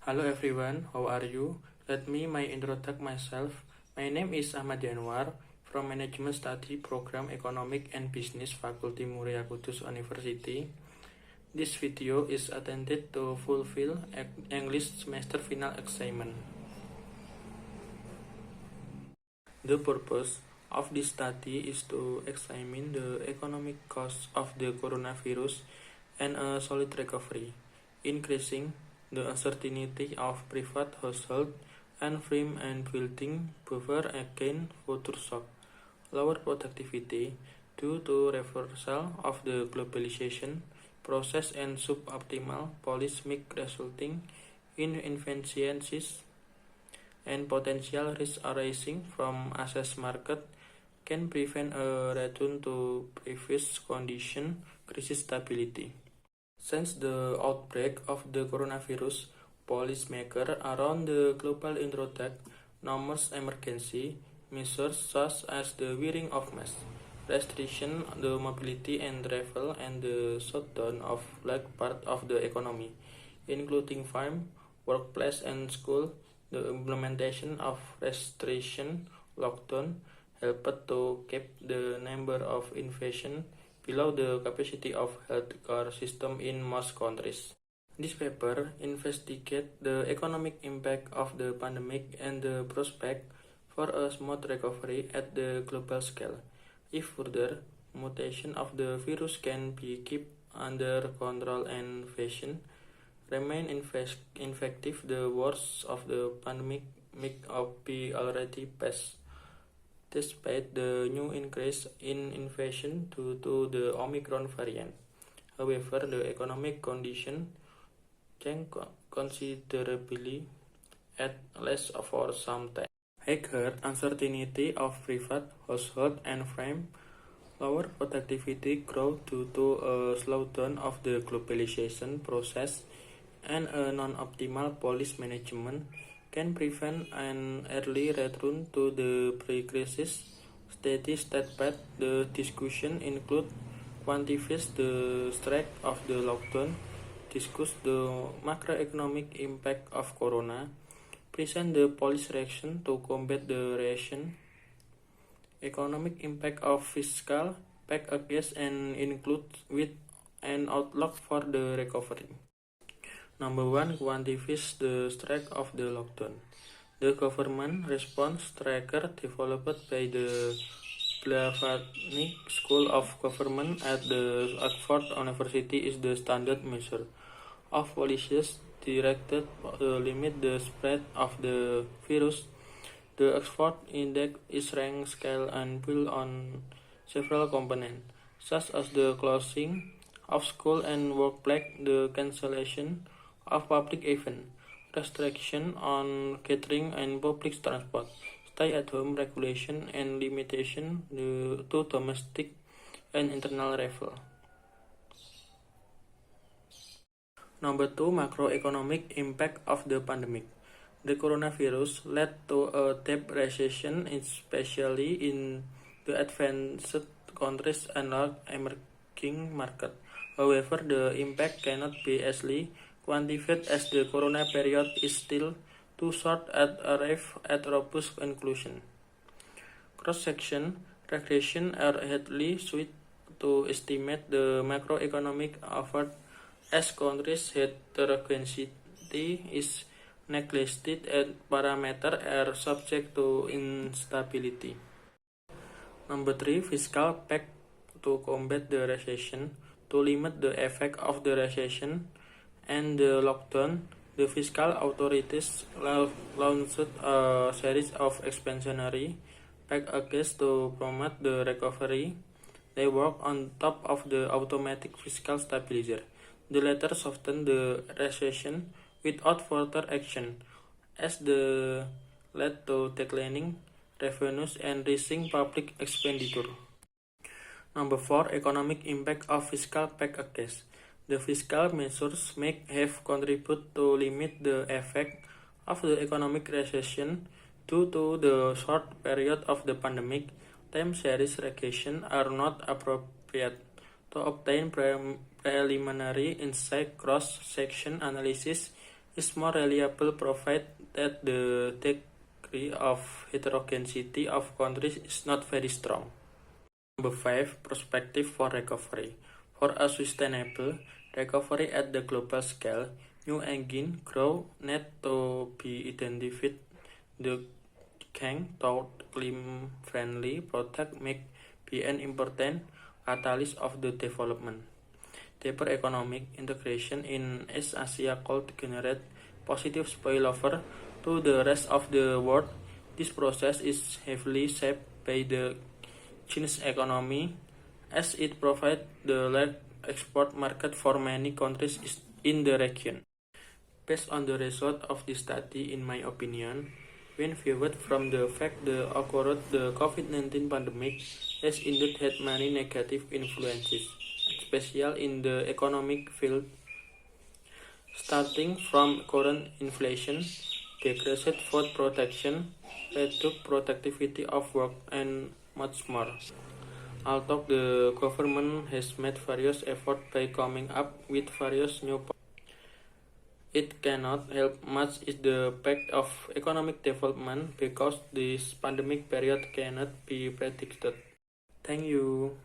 Hello everyone, how are you? Let me introduce myself. My name is Ahmad Yanwar from Management Study Program Economic and Business Faculty Muria Kudus University. This video is intended to fulfill English semester final assignment. The purpose of this study is to examine the economic costs of the coronavirus and a solid recovery, increasing the uncertainty of private household and firm and building buffer against future shock, lower productivity due to reversal of the globalization process and suboptimal policy mix resulting in inefficiencies and potential risks arising from access market can prevent a return to previous condition crisis stability. Since the outbreak of the coronavirus, policymakers around the global introduced numerous emergency measures such as the wearing of masks, restriction the mobility and travel, and the shutdown of large part of the economy, including farm, workplace, and school. The implementation of restriction lockdown helped to keep the number of infections below the capacity of healthcare system in most countries. This paper investigates the economic impact of the pandemic and the prospect for a smooth recovery at the global scale. If further mutation of the virus can be kept under control and vaccine remain effective, the worst of the pandemic may be already passed. Despite the new increase in infection due to the Omicron variant, however, the economic condition changed considerably at least for some time. Higher uncertainty of private household and firm, lower productivity growth due to a slowdown of the globalization process, and a non-optimal policy management can prevent an early return to the pre-crisis steady state path. The discussion include quantifies the strength of the lockdown, discuss the macroeconomic impact of corona, present the policy reaction to combat the recession, economic impact of fiscal packages, and include with an outlook for the recovery. Number 1. Quantifies the strength of the lockdown. The government response tracker developed by the Blavatnik School of Government at the Oxford University is the standard measure of policies directed to limit the spread of the virus. The Oxford Index is ranked scale and built on several components, such as the closing of school and workplace, the cancellation of public events, restriction on gathering and public transport, stay-at-home regulation, and limitation to domestic and internal travel. Number 2. Macroeconomic impact of the pandemic. The coronavirus led to a deep recession, especially in the advanced countries and large emerging markets. However, the impact cannot be easily quantified as the corona period is still too short to arrive at robust conclusion. Cross-section regression are highly suited to estimate the macroeconomic effort as countries' heterogeneity is neglected and parameters are subject to instability. Number 3. Fiscal pact to combat the recession. To limit the effect of the recession and the lockdown, the fiscal authorities launched a series of expansionary packages to promote the recovery. They work on top of the automatic fiscal stabilizer. The latter softened the recession without further action, as the led to declining revenues and rising public expenditure. Number 4. Economic impact of fiscal packages. The fiscal measures may have contributed to limit the effect of the economic recession due to the short period of the pandemic. Time series regression are not appropriate. To obtain preliminary insight, cross-section analysis is more reliable provided that the degree of heterogeneity of countries is not very strong. Number 5. Perspective for recovery. For a sustainable recovery at the global scale, new engine growth need to be identified. The gang toward climate-friendly product may be an important catalyst of the development. Deeper economic integration in East Asia could generate positive spillover to the rest of the world. This process is heavily shaped by the Chinese economy, as it provides the large export market for many countries in the region. Based on the result of this study, in my opinion, when viewed from the fact that occurred the COVID-19 pandemic has indeed had many negative influences, especially in the economic field, starting from current inflation, decreased food production, reduced productivity of work, and much more. Although the government has made various efforts by coming up with various new policies, it cannot help much in the path of economic development because this pandemic period cannot be predicted. Thank you.